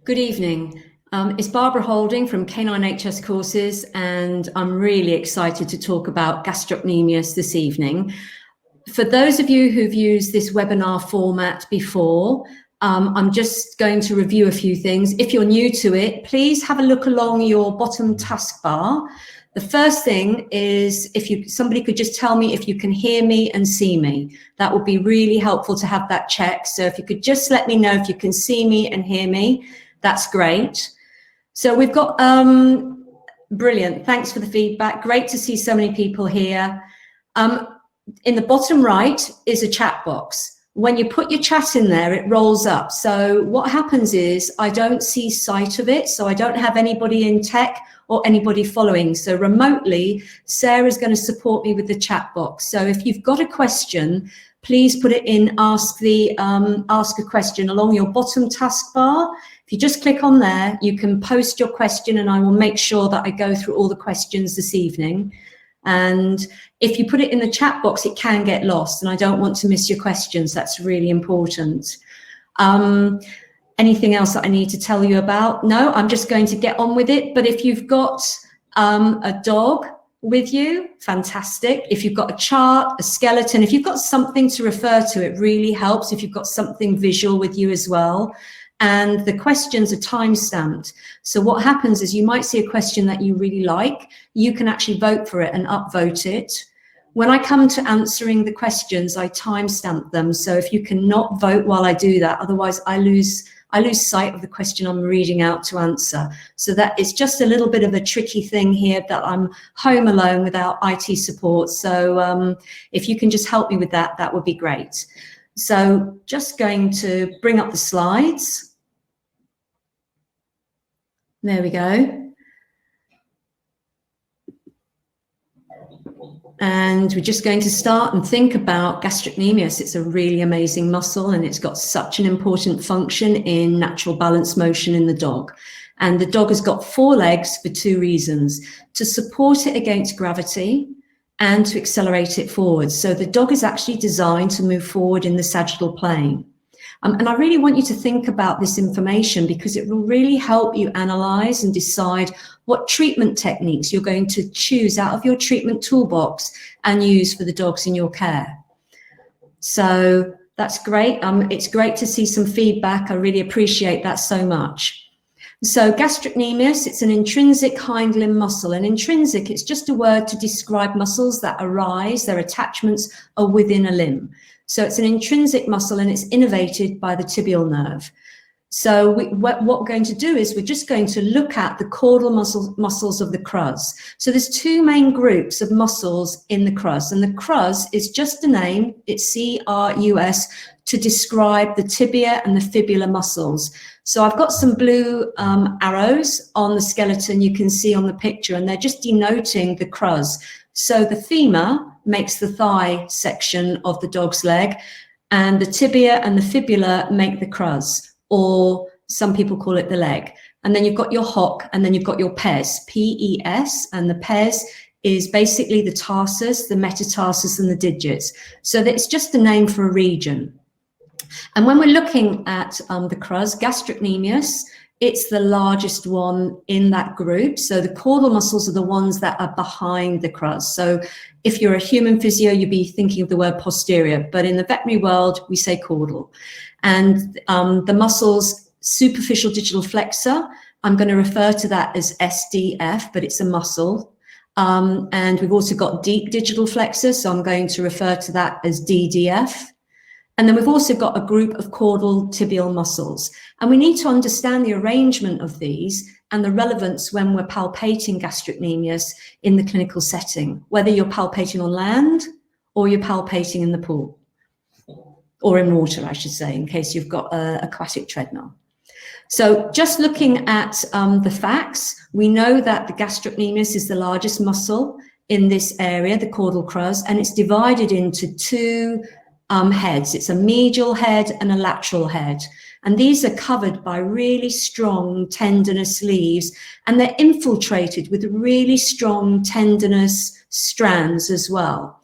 Good evening. It's Barbara Holding from Canine HS Courses, and I'm really excited to talk about gastrocnemius this evening. For those of you who've used this webinar format before, I'm just going to review a few things. If you're new to it, please have a look along your bottom taskbar. The first thing is somebody could just tell me if you can hear me and see me. That would be really helpful to have that checked. So if you could just let me know if you can see me and hear me, that's great. So we've got, brilliant, thanks for the feedback. Great to see so many people here. In the bottom right is a chat box. When you put your chat in there, it rolls up. So what happens is I don't see sight of it, so I don't have anybody in tech or anybody following. So remotely, Sarah's going to support me with the chat box. So if you've got a question, please put it in ask a question along your bottom taskbar. If you just click on there, you can post your question and I will make sure that I go through all the questions this evening. And if you put it in the chat box, it can get lost and I don't want to miss your questions. That's really important. Anything else that I need to tell you about? No, I'm just going to get on with it. But if you've got a dog with you, fantastic. If you've got a chart, a skeleton, if you've got something to refer to, it really helps if you've got something visual with you as well. And the questions are time-stamped. So what happens is you might see a question that you really like. You can actually vote for it and upvote it. When I come to answering the questions, I time-stamp them. So if you cannot vote while I do that, otherwise I lose sight of the question I'm reading out to answer. So that is just a little bit of a tricky thing here that I'm home alone without IT support. So if you can just help me with that, that would be great. So just going to bring up the slides. There we go. And we're just going to start and think about gastrocnemius. It's a really amazing muscle and it's got such an important function in natural balance motion in the dog. And the dog has got 4 legs for 2 reasons: to support it against gravity and to accelerate it forward. So the dog is actually designed to move forward in the sagittal plane. And I really want you to think about this information because it will really help you analyze and decide what treatment techniques you're going to choose out of your treatment toolbox and use for the dogs in your care. So that's great. It's great to see some feedback. I really appreciate that so much. So gastrocnemius, it's an intrinsic hind limb muscle. And intrinsic, it's just a word to describe muscles that arise, their attachments are within a limb. So it's an intrinsic muscle and it's innervated by the tibial nerve. So what we're going to do is we're just going to look at the caudal muscles of the crus. So there's 2 main groups of muscles in the crus, and the crus is just a name, it's C-R-U-S, to describe the tibia and the fibula muscles. So I've got some blue arrows on the skeleton you can see on the picture, and they're just denoting the crus. So the femur makes the thigh section of the dog's leg, and the tibia and the fibula make the crus, or some people call it the leg. And then you've got your hock, and then you've got your pes, P-E-S, and the pes is basically the tarsus, the metatarsus, and the digits. So that's just a name for a region. And when we're looking at the crus, gastrocnemius, it's the largest one in that group. So the caudal muscles are the ones that are behind the crus. So if you're a human physio, you'd be thinking of the word posterior, but in the veterinary world, we say caudal. And the muscles, superficial digital flexor, I'm going to refer to that as SDF, but it's a muscle. And we've also got deep digital flexor, so I'm going to refer to that as DDF. And then we've also got a group of caudal tibial muscles. And we need to understand the arrangement of these and the relevance when we're palpating gastrocnemius in the clinical setting, whether you're palpating on land or you're palpating in the pool, or in water, I should say, in case you've got an aquatic treadmill. So just looking at the facts, we know that the gastrocnemius is the largest muscle in this area, the caudal crus, and it's divided into 2 heads. It's a medial head and a lateral head. And these are covered by really strong tendinous leaves, and they're infiltrated with really strong tendinous strands as well.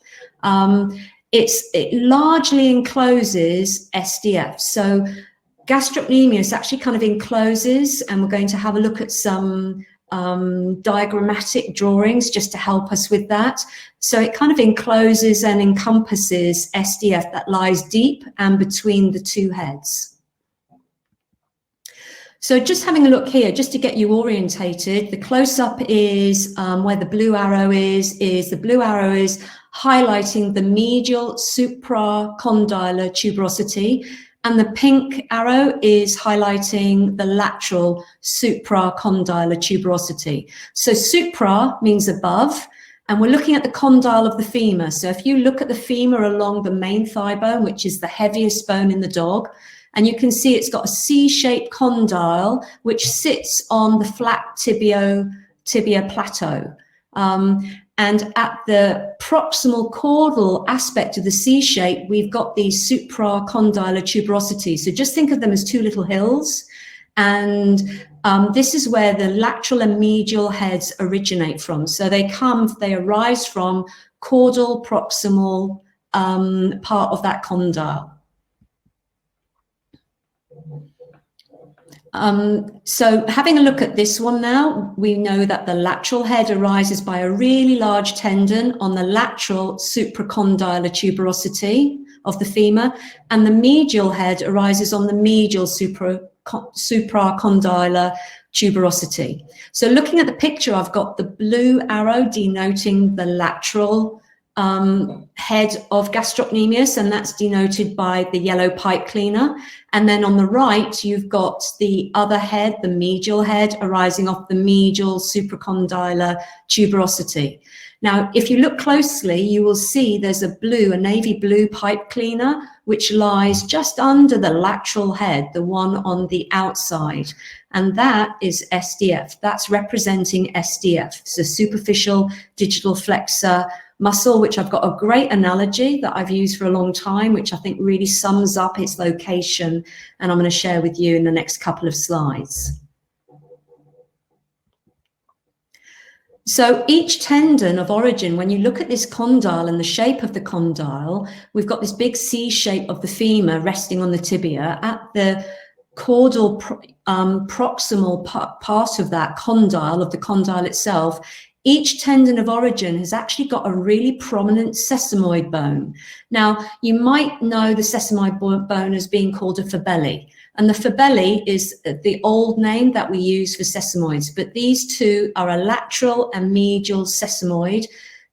It largely encloses SDF. So Gastrocnemius actually kind of encloses, and we're going to have a look at some diagrammatic drawings just to help us with that. So it kind of encloses and encompasses SDF that lies deep and between the two heads. So just having a look here, just to get you orientated, the close-up is where the blue arrow is the blue arrow is highlighting the medial supracondylar tuberosity, and the pink arrow is highlighting the lateral supracondylar tuberosity. So supra means above, and we're looking at the condyle of the femur. So if you look at the femur along the main thigh bone, which is the heaviest bone in the dog, and you can see it's got a C-shaped condyle which sits on the flat tibia plateau. And at the proximal caudal aspect of the C shape, we've got the supracondylar tuberosity. So just think of them as two little hills. And this is where the lateral and medial heads originate from. So they arise from caudal proximal part of that condyle. So having a look at this one now, we know that the lateral head arises by a really large tendon on the lateral supracondylar tuberosity of the femur, and the medial head arises on the medial supracondylar tuberosity. So looking at the picture, I've got the blue arrow denoting the lateral head of gastrocnemius, and that's denoted by the yellow pipe cleaner. And then on the right, you've got the other head, the medial head, arising off the medial supracondylar tuberosity. Now, if you look closely, you will see there's a navy blue pipe cleaner, which lies just under the lateral head, the one on the outside. And that is SDF. That's representing SDF, so superficial digital flexor muscle, which I've got a great analogy that I've used for a long time, which I think really sums up its location, and I'm going to share with you in the next couple of slides. So each tendon of origin, when you look at this condyle and the shape of the condyle, we've got this big C shape of the femur resting on the tibia. At the caudal proximal part of that condyle, of the condyle itself, each tendon of origin has actually got a really prominent sesamoid bone. Now, you might know the sesamoid bone as being called a fibelli, and the fibelli is the old name that we use for sesamoids, but these two are a lateral and medial sesamoid.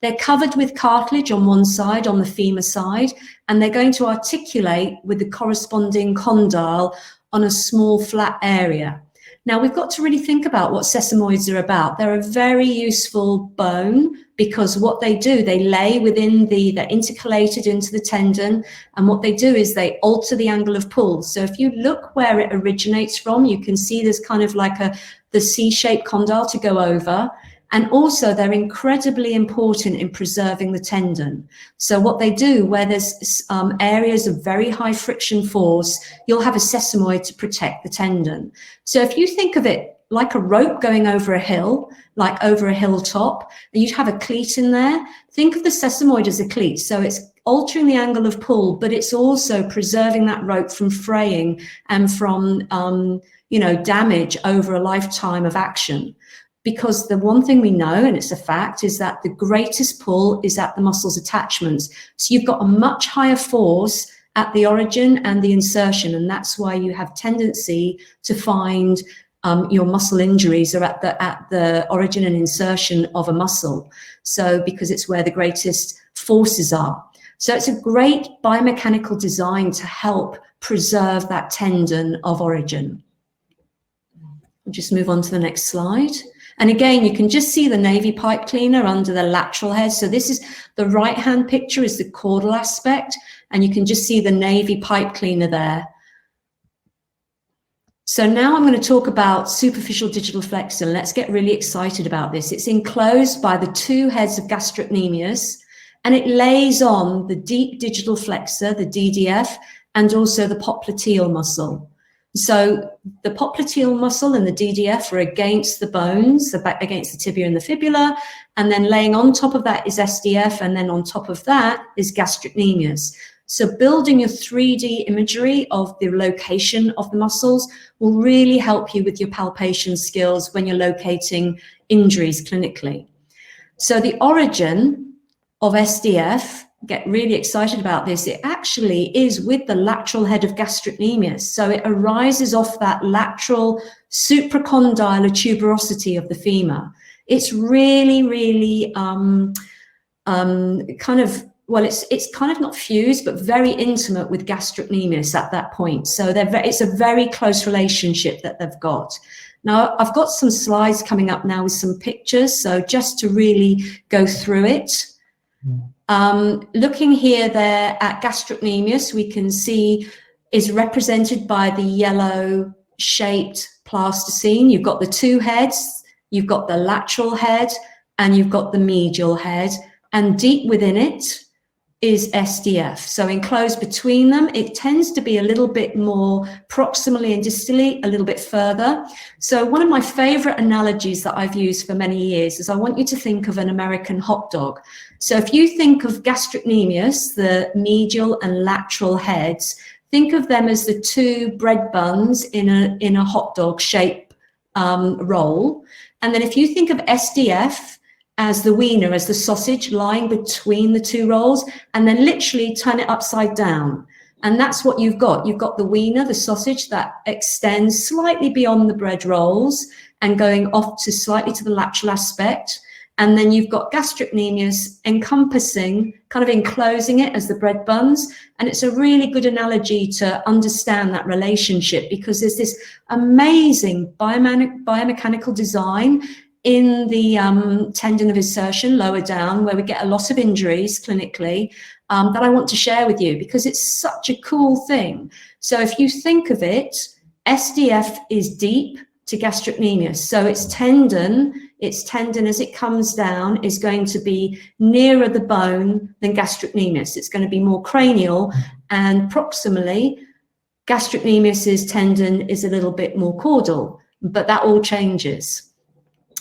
They're covered with cartilage on one side, on the femur side, and they're going to articulate with the corresponding condyle on a small flat area. Now, we've got to really think about what sesamoids are about. They're a very useful bone because what they do, they lay within they're intercalated into the tendon, and what they do is they alter the angle of pull. So if you look where it originates from, you can see there's kind of like the C-shaped condyle to go over. And also they're incredibly important in preserving the tendon. So what they do, where there's areas of very high friction force, you'll have a sesamoid to protect the tendon. So if you think of it like a rope going over a hill, like over a hilltop, and you'd have a cleat in there, think of the sesamoid as a cleat. So it's altering the angle of pull, but it's also preserving that rope from fraying and from damage over a lifetime of action. Because the one thing we know, and it's a fact, is that the greatest pull is at the muscle's attachments. So you've got a much higher force at the origin and the insertion, and that's why you have tendency to find your muscle injuries are at the origin and insertion of a muscle. So because it's where the greatest forces are. So it's a great biomechanical design to help preserve that tendon of origin. I'll just move on to the next slide. And again, you can just see the navy pipe cleaner under the lateral head. So this is the right-hand picture is the caudal aspect, and you can just see the navy pipe cleaner there. So now I'm going to talk about superficial digital flexor. Let's get really excited about this. It's enclosed by the two heads of gastrocnemius, and it lays on the deep digital flexor, the DDF, and also the popliteal muscle. So the popliteal muscle and the DDF are against the bones, against the tibia and the fibula, and then laying on top of that is SDF, and then on top of that is gastrocnemius. So building your 3D imagery of the location of the muscles will really help you with your palpation skills when you're locating injuries clinically. So the origin of SDF, get really excited about this, it actually is with the lateral head of gastrocnemius. So it arises off that lateral supracondylar tuberosity of the femur. It's really, really kind of, well, it's kind of not fused, but very intimate with gastrocnemius at that point. So it's a very close relationship that they've got. Now, I've got some slides coming up now with some pictures. So just to really go through it. Looking here there at gastrocnemius, we can see is represented by the yellow shaped plasticine. You've got the two heads, you've got the lateral head, and you've got the medial head. And deep within it is SDF. So enclosed between them, it tends to be a little bit more proximally and distally, a little bit further. So one of my favorite analogies that I've used for many years is I want you to think of an American hot dog. So if you think of gastrocnemius, the medial and lateral heads, think of them as the two bread buns in a hot dog shape roll. And then if you think of SDF as the wiener, as the sausage lying between the two rolls, and then literally turn it upside down. And that's what you've got. You've got the wiener, the sausage that extends slightly beyond the bread rolls and going off to slightly to the lateral aspect. And then you've got gastrocnemius encompassing, kind of enclosing it as the bread buns. And it's a really good analogy to understand that relationship, because there's this amazing biomechanical design in the tendon of insertion lower down, where we get a lot of injuries clinically, that I want to share with you because it's such a cool thing. So if you think of it, SDF is deep to gastrocnemius. So its tendon as it comes down is going to be nearer the bone than gastrocnemius. It's going to be more cranial, and proximally, gastrocnemius's tendon is a little bit more caudal, but that all changes.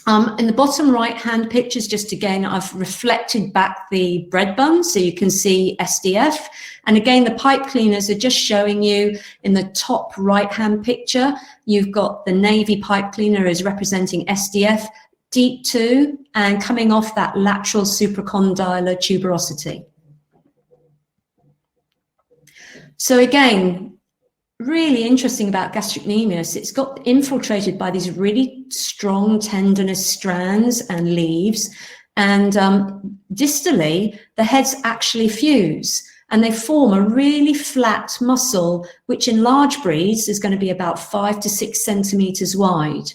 In the bottom right-hand pictures, just again, I've reflected back the bread bun so you can see SDF. And again, the pipe cleaners are just showing you in the top right-hand picture, you've got the navy pipe cleaner is representing SDF, deep too, and coming off that lateral supracondylar tuberosity. So again, really interesting about gastrocnemius, it's got infiltrated by these really strong tendinous strands and leaves, and distally the heads actually fuse and they form a really flat muscle, which in large breeds is going to be about 5 to 6 centimeters wide.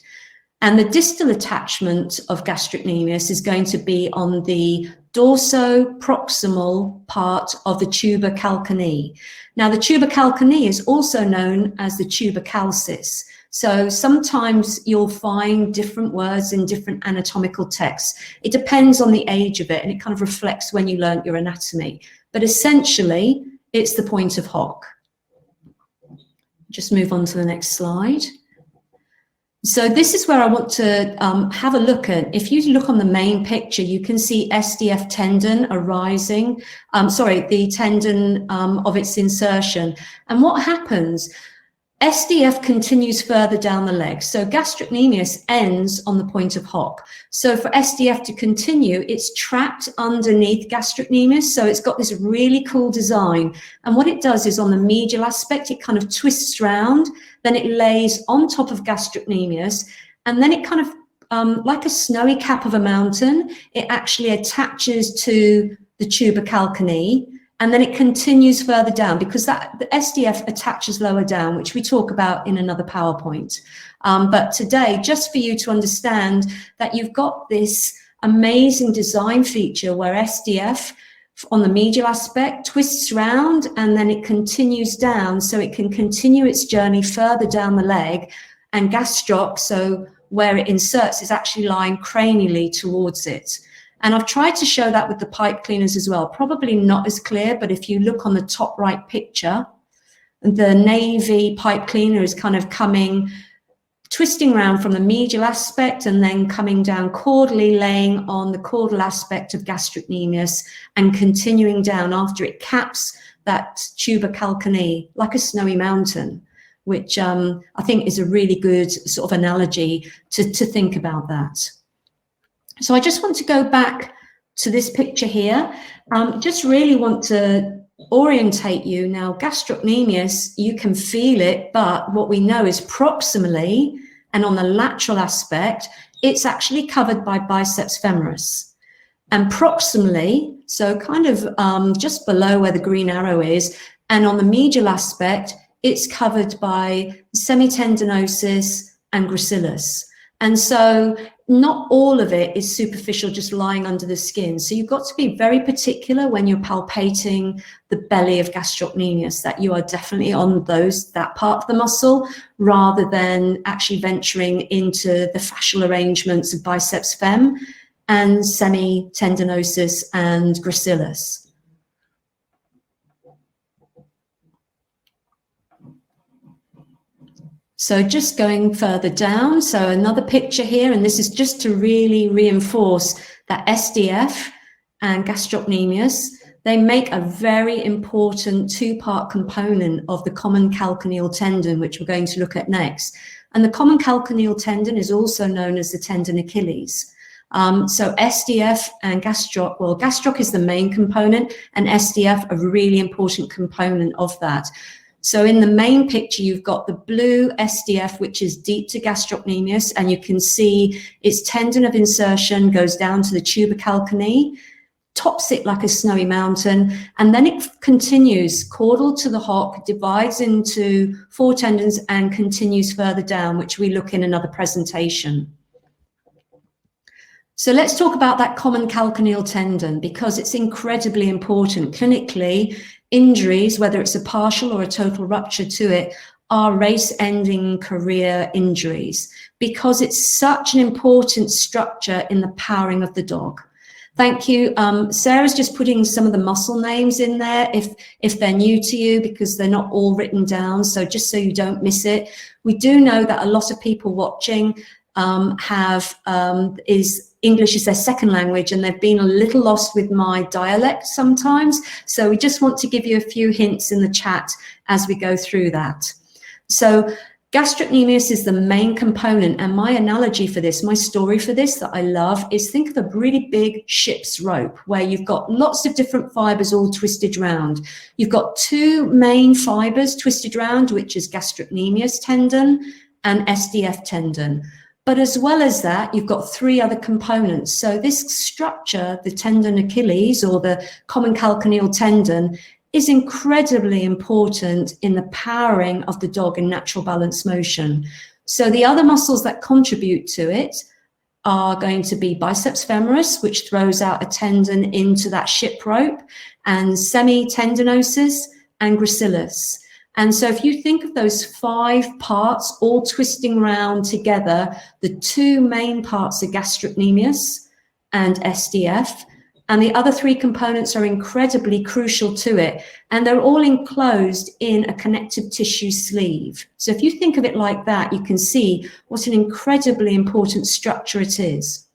And the distal attachment of gastrocnemius is going to be on the dorso-proximal part of the tuber calcanei. Now, the tuber calcanei is also known as the tuber calcis. So sometimes you'll find different words in different anatomical texts. It depends on the age of it, and it kind of reflects when you learnt your anatomy. But essentially, it's the point of hock. Just move on to the next slide. So this is where I want to have a look at. If you look on the main picture, you can see SDF tendon arising, the tendon of its insertion. And what happens? SDF continues further down the leg. So gastrocnemius ends on the point of hock. So for SDF to continue, it's trapped underneath gastrocnemius. So it's got this really cool design. And what it does is on the medial aspect, it kind of twists round, then it lays on top of gastrocnemius, and then it kind of, like a snowy cap of a mountain, it actually attaches to the tuber calcanei. And then it continues further down because the SDF attaches lower down, which we talk about in another PowerPoint. But today, just for you to understand that you've got this amazing design feature where SDF on the medial aspect twists round and then it continues down so it can continue its journey further down the leg, and gastroc, so where it inserts, is actually lying cranially towards it. And I've tried to show that with the pipe cleaners as well. Probably not as clear, but if you look on the top right picture, the navy pipe cleaner is kind of twisting around from the medial aspect and then coming down caudally, laying on the caudal aspect of gastrocnemius and continuing down after it caps that tuber calcanei, like a snowy mountain, which I think is a really good sort of analogy to think about that. So I just want to go back to this picture here. Just really want to orientate you now. Gastrocnemius, you can feel it, but what we know is proximally and on the lateral aspect, it's actually covered by biceps femoris. And proximally, so kind of just below where the green arrow is, and on the medial aspect, it's covered by semitendinosus and gracilis. And so not all of it is superficial, just lying under the skin. So you've got to be very particular when you're palpating the belly of gastrocnemius, that you are definitely on that part of the muscle, rather than actually venturing into the fascial arrangements of biceps fem and semitendinosus and gracilis. So just going further down, so another picture here, and this is just to really reinforce that SDF and gastrocnemius, they make a very important two-part component of the common calcaneal tendon, which we're going to look at next. And the common calcaneal tendon is also known as the tendon Achilles. So SDF and gastroc, well, gastroc is the main component, and SDF a really important component of that. So in the main picture, you've got the blue SDF, which is deep to gastrocnemius, and you can see its tendon of insertion goes down to the tuber calcanei, tops it like a snowy mountain, and then it continues caudal to the hock, divides into 4 tendons and continues further down, which we look in another presentation. So let's talk about that common calcaneal tendon, because it's incredibly important. Clinically, injuries, whether it's a partial or a total rupture to it, are race-ending career injuries, because it's such an important structure in the powering of the dog. Thank you. Sarah's just putting some of the muscle names in there if they're new to you, because they're not all written down. So just so you don't miss it, we do know that a lot of people watching English is their second language, and they've been a little lost with my dialect sometimes. So we just want to give you a few hints in the chat as we go through that. So gastrocnemius is the main component, and my analogy for this, my story for this that I love, is think of a really big ship's rope where you've got lots of different fibers all twisted round. You've got 2 main fibers twisted round, which is gastrocnemius tendon and SDF tendon. But as well as that, you've got 3 other components. So this structure, the tendon Achilles or the common calcaneal tendon, is incredibly important in the powering of the dog in natural balance motion. So the other muscles that contribute to it are going to be biceps femoris, which throws out a tendon into that ship rope, and semitendinosus and gracilis. And so if you think of those 5 parts all twisting around together, the 2 main parts are gastrocnemius and SDF, and the other 3 components are incredibly crucial to it, and they're all enclosed in a connective tissue sleeve. So if you think of it like that, you can see what an incredibly important structure it is.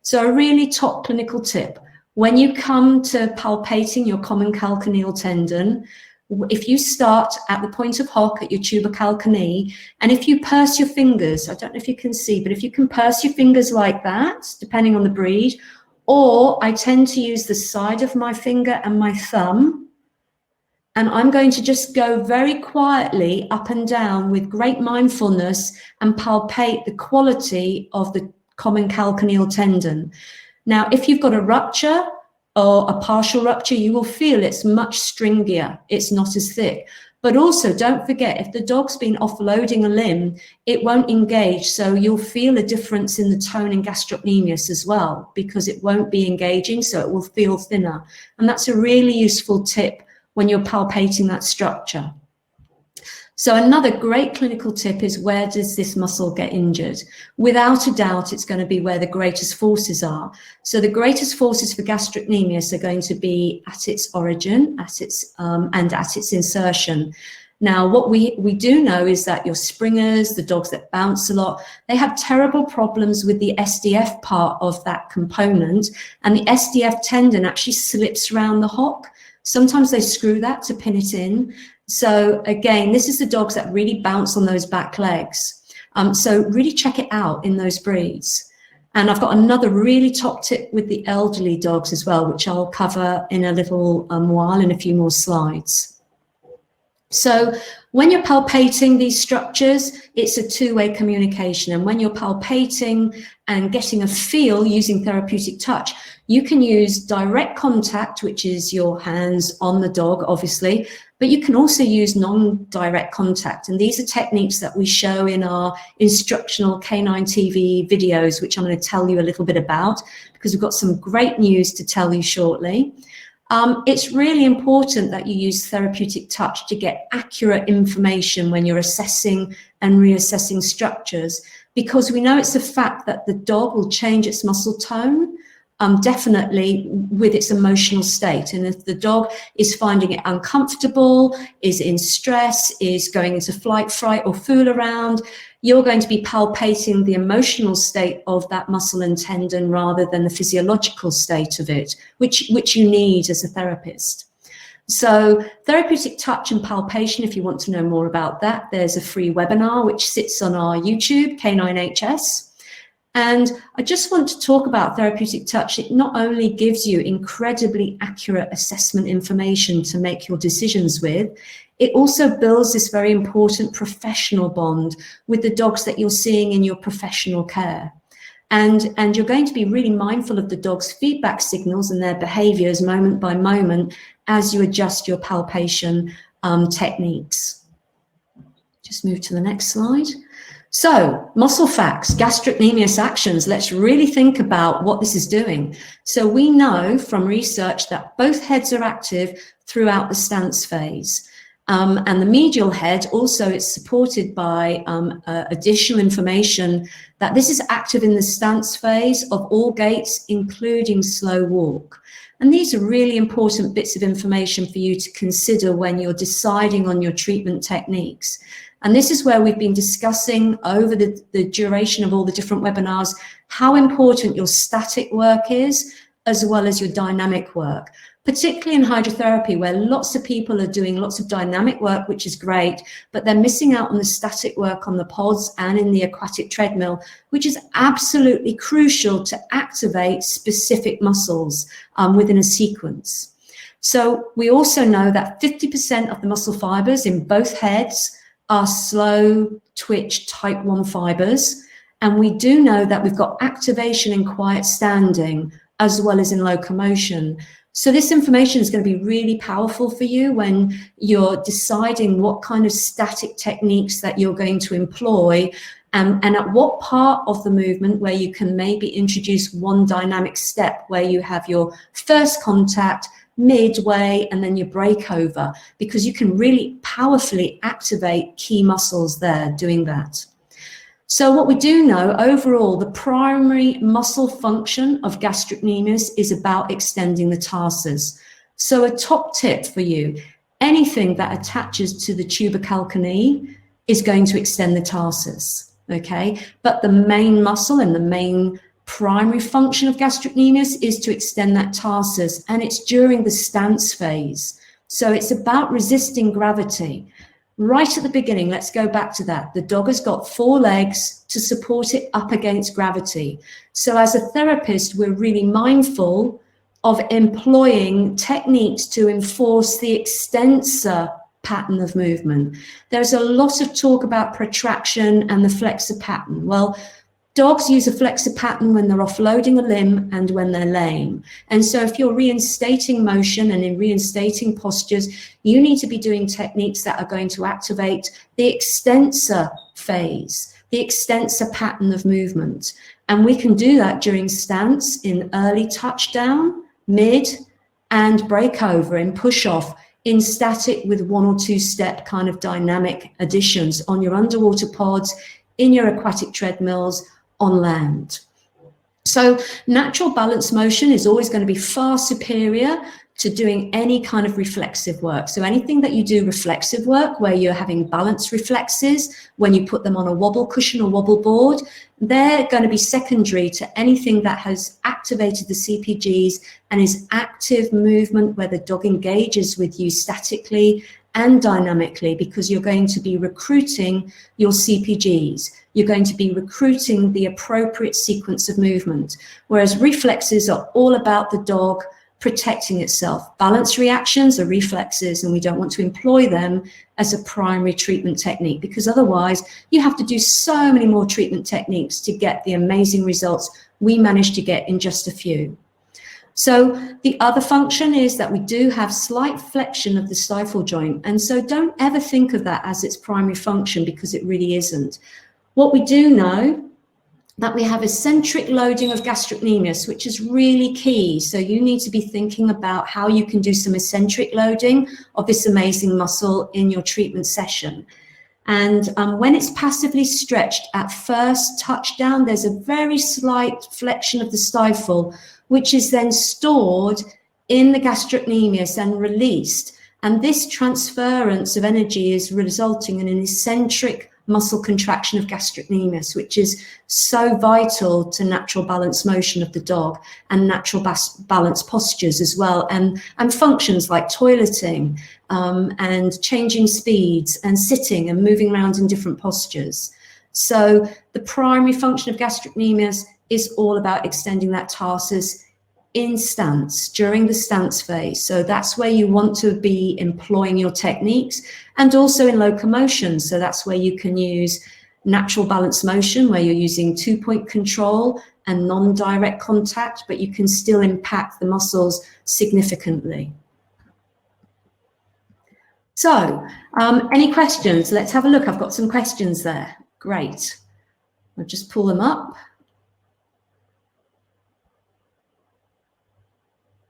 So a really top clinical tip, when you come to palpating your common calcaneal tendon, if you start at the point of hock at your tuber calcanei, and if you purse your fingers, I don't know if you can see, but if you can purse your fingers like that, depending on the breed, or I tend to use the side of my finger and my thumb, and I'm going to just go very quietly up and down with great mindfulness and palpate the quality of the common calcaneal tendon. Now, if you've got a rupture or a partial rupture, you will feel it's much stringier. It's not as thick. But also don't forget, if the dog's been offloading a limb, it won't engage. So you'll feel a difference in the tone in gastrocnemius as well, because it won't be engaging, so it will feel thinner. And that's a really useful tip when you're palpating that structure. So another great clinical tip is, where does this muscle get injured? Without a doubt, it's going to be where the greatest forces are. So the greatest forces for gastrocnemius are going to be at its origin, and at its insertion. Now, what we do know is that your springers, the dogs that bounce a lot, they have terrible problems with the SDF part of that component, and the SDF tendon actually slips around the hock. Sometimes they screw that to pin it in. So again, this is the dogs that really bounce on those back legs. So really check it out in those breeds. And I've got another really top tip with the elderly dogs as well, which I'll cover in a little while in a few more slides. So when you're palpating these structures, it's a two-way communication. And when you're palpating and getting a feel using therapeutic touch, you can use direct contact, which is your hands on the dog, obviously, but you can also use non-direct contact. And these are techniques that we show in our instructional Canine TV videos, which I'm going to tell you a little bit about, because we've got some great news to tell you shortly. It's really important that you use therapeutic touch to get accurate information when you're assessing and reassessing structures, because we know it's a fact that the dog will change its muscle tone, definitely with its emotional state. And if the dog is finding it uncomfortable, is in stress, is going into flight, fright, or fool around, you're going to be palpating the emotional state of that muscle and tendon rather than the physiological state of it, which you need as a therapist. So therapeutic touch and palpation, if you want to know more about that, there's a free webinar which sits on our YouTube, Canine HS. And I just want to talk about therapeutic touch. It not only gives you incredibly accurate assessment information to make your decisions with, it also builds this very important professional bond with the dogs that you're seeing in your professional care. And you're going to be really mindful of the dog's feedback signals and their behaviors moment by moment as you adjust your palpation techniques. Just move to the next slide. So, muscle facts, gastrocnemius actions. Let's really think about what this is doing. So we know from research that both heads are active throughout the stance phase. And the medial head also is supported by additional information that this is active in the stance phase of all gaits, including slow walk. And these are really important bits of information for you to consider when you're deciding on your treatment techniques. And this is where we've been discussing over the duration of all the different webinars, how important your static work is, as well as your dynamic work, particularly in hydrotherapy, where lots of people are doing lots of dynamic work, which is great, but they're missing out on the static work on the pods and in the aquatic treadmill, which is absolutely crucial to activate specific muscles within a sequence. So we also know that 50% of the muscle fibers in both heads are slow twitch type 1 fibers. And we do know that we've got activation in quiet standing as well as in locomotion. So this information is going to be really powerful for you when you're deciding what kind of static techniques that you're going to employ and at what part of the movement where you can maybe introduce one dynamic step where you have your first contact, midway, and then your breakover, because you can really powerfully activate key muscles there doing that. So what we do know overall, the primary muscle function of gastrocnemius is about extending the tarsus. So a top tip for you, anything that attaches to the tuber calcanei is going to extend the tarsus, okay? But the main muscle and the main primary function of gastrocnemius is to extend that tarsus, and it's during the stance phase. So it's about resisting gravity. Right at the beginning, let's go back to that. The dog has got 4 legs to support it up against gravity. So as a therapist, we're really mindful of employing techniques to enforce the extensor pattern of movement. There's a lot of talk about protraction and the flexor pattern. Well, dogs use a flexor pattern when they're offloading a limb and when they're lame. And so if you're reinstating motion and in reinstating postures, you need to be doing techniques that are going to activate the extensor phase, the extensor pattern of movement. And we can do that during stance, in early touchdown, mid, and breakover, in push-off, in static with 1 or 2 step kind of dynamic additions on your underwater pods, in your aquatic treadmills, on land. So natural balance motion is always going to be far superior to doing any kind of reflexive work. So anything that you do reflexive work, where you're having balance reflexes, when you put them on a wobble cushion or wobble board, they're going to be secondary to anything that has activated the CPGs and is active movement where the dog engages with you statically and dynamically, because you're going to be recruiting your CPGs. You're going to be recruiting the appropriate sequence of movement, whereas reflexes are all about the dog protecting itself. Balance reactions are reflexes, and we don't want to employ them as a primary treatment technique, because otherwise you have to do so many more treatment techniques to get the amazing results we managed to get in just a few. So the other function is that we do have slight flexion of the stifle joint, and so don't ever think of that as its primary function, because it really isn't. What we do know that we have eccentric loading of gastrocnemius, which is really key. So you need to be thinking about how you can do some eccentric loading of this amazing muscle in your treatment session. And when it's passively stretched at first touchdown, there's a very slight flexion of the stifle, which is then stored in the gastrocnemius and released. And this transference of energy is resulting in an eccentric muscle contraction of gastrocnemius, which is so vital to natural balance motion of the dog and natural balance postures as well, and functions like toileting and changing speeds and sitting and moving around in different postures. So the primary function of gastrocnemius is all about extending that tarsus in stance during the stance phase. So that's where you want to be employing your techniques, and also in locomotion. So that's where you can use natural balance motion, where you're using 2-point control and non-direct contact, but you can still impact the muscles significantly. So any questions? Let's have a look. I've got some questions there. Great. I'll just pull them up.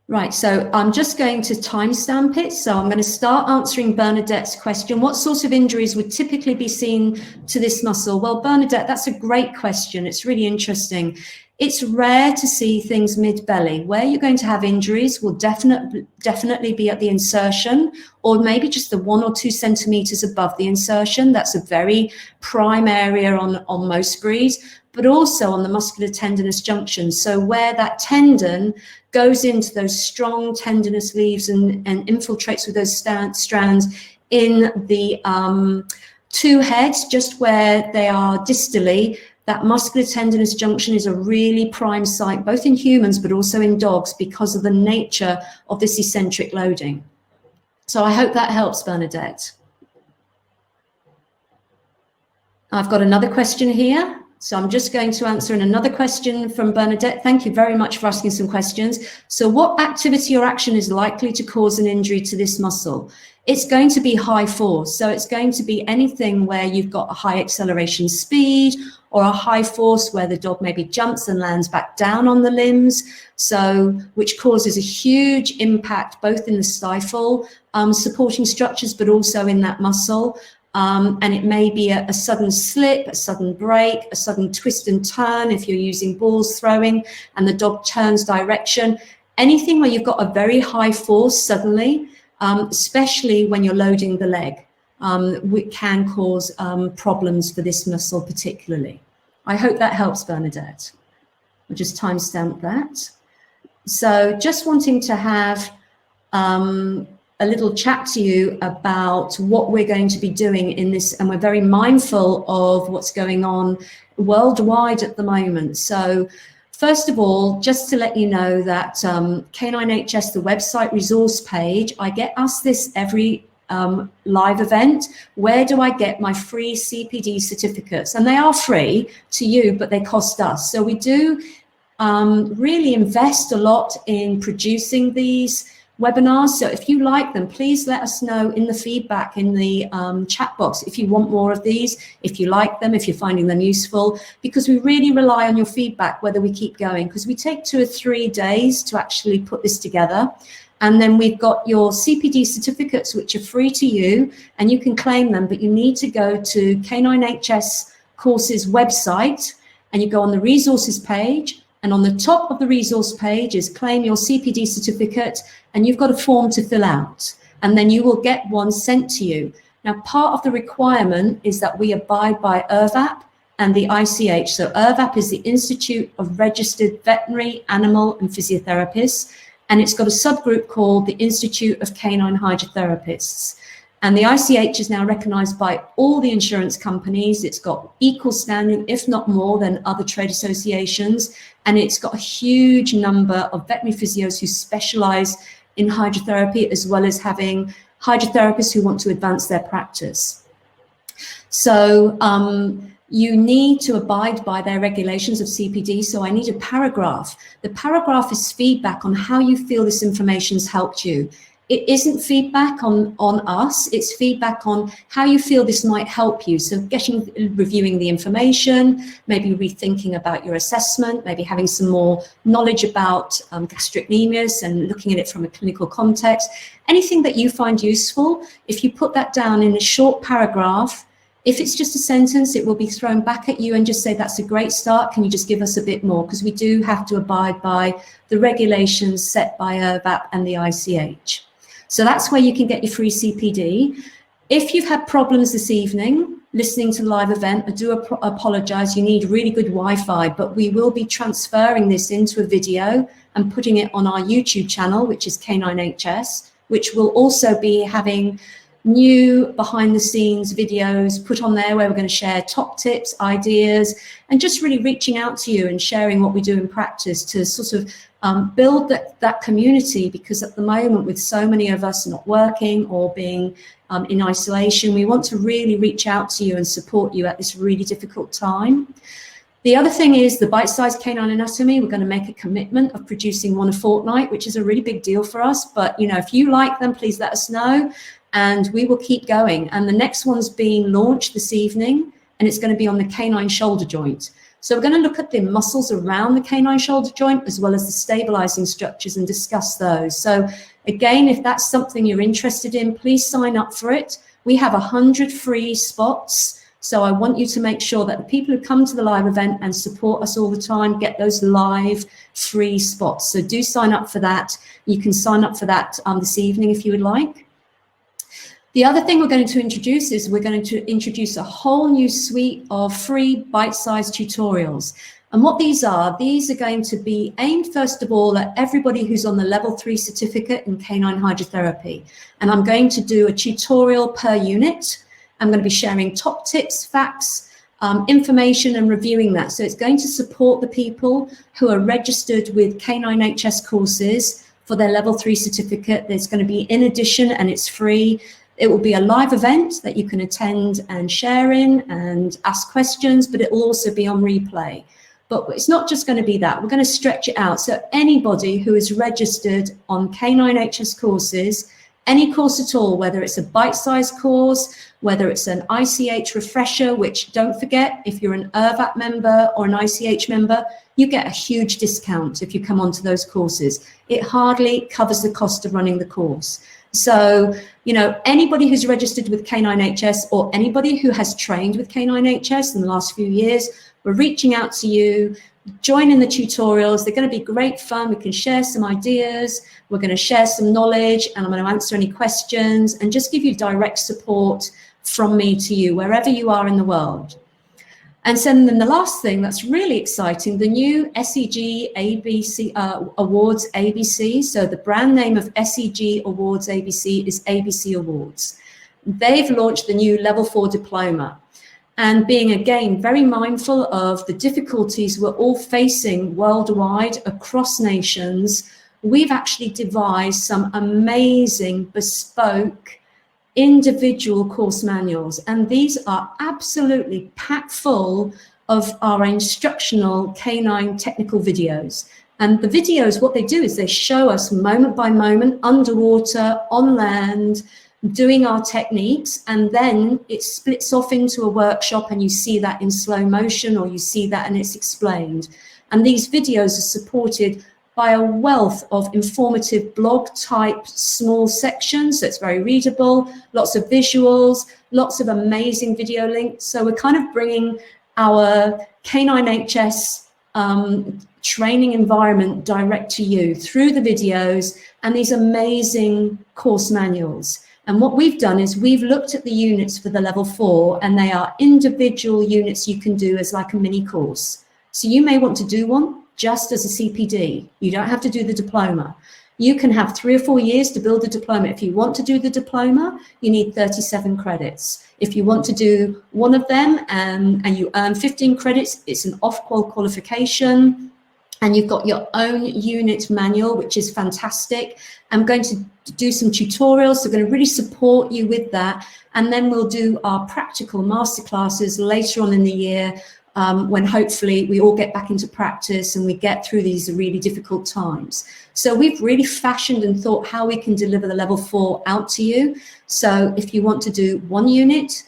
Right, so I'm just going to timestamp it. So I'm going to start answering Bernadette's question. What sorts of injuries would typically be seen to this muscle? Well, Bernadette, that's a great question. It's really interesting. It's rare to see things mid-belly. Where you're going to have injuries will definitely be at the insertion, or maybe just the 1 or 2 centimeters above the insertion. That's a very prime area on most breeds, but also on the muscular tendinous junction. So where that tendon goes into those strong tendinous leaves and infiltrates with those strands in the 2 heads, just where they are distally. That muscular tendinous junction is a really prime site, both in humans but also in dogs, because of the nature of this eccentric loading. So I hope that helps, Bernadette. I've got another question here. So I'm just going to answer another question from Bernadette. Thank you very much for asking some questions. So what activity or action is likely to cause an injury to this muscle? It's going to be high force. So it's going to be anything where you've got a high acceleration speed, or a high force where the dog maybe jumps and lands back down on the limbs. So which causes a huge impact both in the stifle supporting structures, but also in that muscle. And it may be a sudden slip, a sudden break, a sudden twist and turn if you're using balls throwing and the dog turns direction. Anything where you've got a very high force suddenly, especially when you're loading the leg, which can cause problems for this muscle particularly. I hope that helps, Bernadette. I'll just timestamp that. So just wanting to have a little chat to you about what we're going to be doing in this, and we're very mindful of what's going on worldwide at the moment. So first of all, just to let you know that Canine HS, the website resource page, I get asked this every live event: where do I get my free CPD certificates? And they are free to you, but they cost us. So we do really invest a lot in producing these webinars. So if you like them, please let us know in the feedback in the chat box if you want more of these, if you like them, if you're finding them useful, because we really rely on your feedback whether we keep going, because we take 2 or 3 days to actually put this together. And then we've got your CPD certificates, which are free to you, and you can claim them, but you need to go to Canine HS Courses website, and you go on the resources page, And on the top of the resource page is claim your CPD certificate, and you've got a form to fill out, and then you will get one sent to you. Now, part of the requirement is that we abide by IRVAP and the ICH. So IRVAP is the Institute of Registered Veterinary, Animal and Physiotherapists, and it's got a subgroup called the Institute of Canine Hydrotherapists. And the ICH is now recognised by all the insurance companies. It's got equal standing, if not more, than other trade associations. And it's got a huge number of veterinary physios who specialise in hydrotherapy, as well as having hydrotherapists who want to advance their practice. So you need to abide by their regulations of CPD. So I need a paragraph. The paragraph is feedback on how you feel this information's helped you. It isn't feedback on us, it's feedback on how you feel this might help you. So reviewing the information, maybe rethinking about your assessment, maybe having some more knowledge about gastrocnemius and looking at it from a clinical context. Anything that you find useful, if you put that down in a short paragraph, if it's just a sentence, it will be thrown back at you and just say, that's a great start. Can you just give us a bit more? Because we do have to abide by the regulations set by IRVAP and the ICH. So that's where you can get your free CPD. If you've had problems this evening listening to the live event, I do apologise. You need really good Wi-Fi, but we will be transferring this into a video and putting it on our YouTube channel, which is Canine HS, which will also be having new behind the scenes videos put on there where we're going to share top tips, ideas, and just really reaching out to you and sharing what we do in practice to sort of build that community, because at the moment, with so many of us not working or being in isolation, we want to really reach out to you and support you at this really difficult time. The other thing is the bite-sized canine anatomy. We're going to make a commitment of producing one a fortnight, which is a really big deal for us. But, you know, if you like them, please let us know, and we will keep going. And the next one's being launched this evening, and it's going to be on the canine shoulder joint. So we're going to look at the muscles around the canine shoulder joint, as well as the stabilizing structures, and discuss those. So again, if that's something you're interested in, please sign up for it. We have 100 free spots. So I want you to make sure that the people who come to the live event and support us all the time get those live free spots. So do sign up for that. You can sign up for that this evening if you would like. The other thing we're going to introduce is we're going to introduce a whole new suite of free bite-sized tutorials. And what these are going to be aimed, first of all, at everybody who's on the level 3 certificate in canine hydrotherapy. And I'm going to do a tutorial per unit. I'm going to be sharing top tips, facts, information, and reviewing that. So it's going to support the people who are registered with Canine HS courses for their level 3 certificate. There's going to be, in addition, and it's free, it will be a live event that you can attend and share in and ask questions, but it will also be on replay. But it's not just going to be that. We're going to stretch it out. So anybody who is registered on Canine HS courses, any course at all, whether it's a bite-sized course, whether it's an ICH refresher, which don't forget, if you're an IRVAP member or an ICH member, you get a huge discount if you come onto those courses. It hardly covers the cost of running the course. So, you know, anybody who's registered with Canine HS or anybody who has trained with Canine HS in the last few years, we're reaching out to you. Join in the tutorials. They're going to be great fun. We can share some ideas. We're going to share some knowledge, and I'm going to answer any questions and just give you direct support from me to you, wherever you are in the world. And so then the last thing that's really exciting, the new SEG ABC Awards ABC. So the brand name of SEG Awards ABC is ABC Awards. They've launched the new level 4 diploma. And being, again, very mindful of the difficulties we're all facing worldwide across nations, we've actually devised some amazing bespoke individual course manuals. And these are absolutely packed full of our instructional canine technical videos. And the videos, what they do is they show us moment by moment, underwater, on land, doing our techniques, and then it splits off into a workshop and you see that in slow motion, or you see that and it's explained. And these videos are supported by a wealth of informative blog type small sections, so it's very readable, lots of visuals, lots of amazing video links. So we're kind of bringing our Canine HS training environment direct to you through the videos and these amazing course manuals. And what we've done is we've looked at the units for the level 4, and they are individual units you can do as like a mini course. So you may want to do one just as a CPD. You don't have to do the diploma. You can have 3 or 4 years to build a diploma. If you want to do the diploma, you need 37 credits. If you want to do one of them and you earn 15 credits, it's an off-qual qualification. And you've got your own unit manual, which is fantastic. I'm going to do some tutorials, so I'm going to really support you with that. And then we'll do our practical masterclasses later on in the year, when hopefully we all get back into practice and we get through these really difficult times. So we've really fashioned and thought how we can deliver the level 4 out to you. So if you want to do one unit,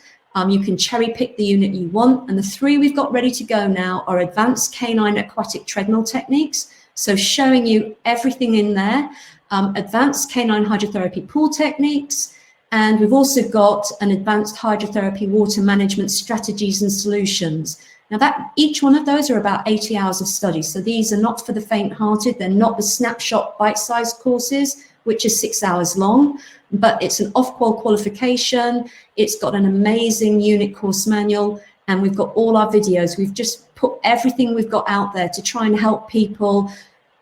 you can cherry pick the unit you want. And the 3 we've got ready to go now are advanced canine aquatic treadmill techniques. So showing you everything in there, advanced canine hydrotherapy pool techniques. And we've also got an advanced hydrotherapy water management strategies and solutions. Now that each one of those are about 80 hours of study. So these are not for the faint-hearted. They're not the snapshot bite-sized courses, which is 6 hours long, but it's an off-qual qualification. It's got an amazing unit course manual, and we've got all our videos. We've just put everything we've got out there to try and help people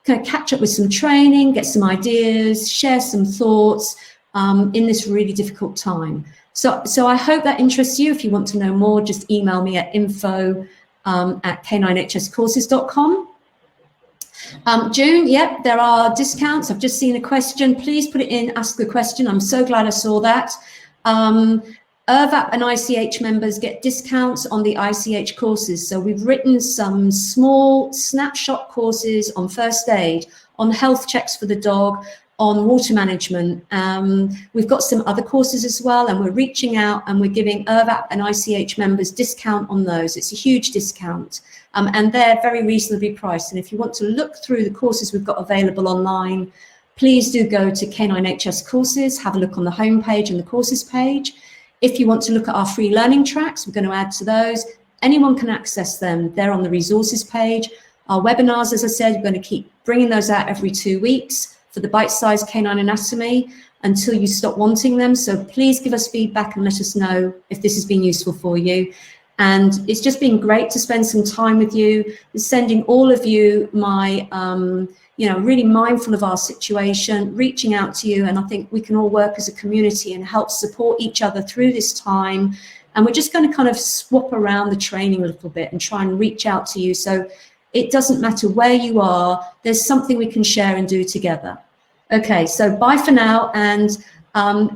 kind of catch up with some training, get some ideas, share some thoughts in this really difficult time. So I hope that interests you. If you want to know more, just email me at info@caninehscourses.com. June, yep, there are discounts. I've just seen a question. Please put it in, ask the question. I'm so glad I saw that. IRVAP and ICH members get discounts on the ICH courses. So we've written some small snapshot courses on first aid, on health checks for the dog, on water management. We've got some other courses as well, and we're reaching out and we're giving IRVAP and ICH members discount on those. It's a huge discount, and they're very reasonably priced. And if you want to look through the courses we've got available online, please do go to Canine HS Courses, have a look on the homepage and the courses page. If you want to look at our free learning tracks, we're going to add to those. Anyone can access them. They're on the resources page. Our webinars, as I said, we're going to keep bringing those out every 2 weeks for the bite-sized canine anatomy until you stop wanting them. So please give us feedback and let us know if this has been useful for you. And it's just been great to spend some time with you, sending all of you my, really mindful of our situation, reaching out to you. And I think we can all work as a community and help support each other through this time. And we're just going to kind of swap around the training a little bit and try and reach out to you. So it doesn't matter where you are, there's something we can share and do together. Okay, so bye for now. And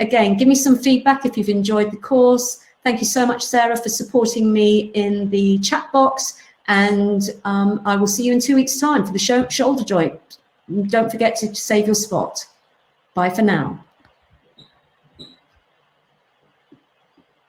again, give me some feedback if you've enjoyed the course. Thank you so much, Sarah, for supporting me in the chat box. And I will see you in 2 weeks' time for the shoulder joint. Don't forget to save your spot. Bye for now.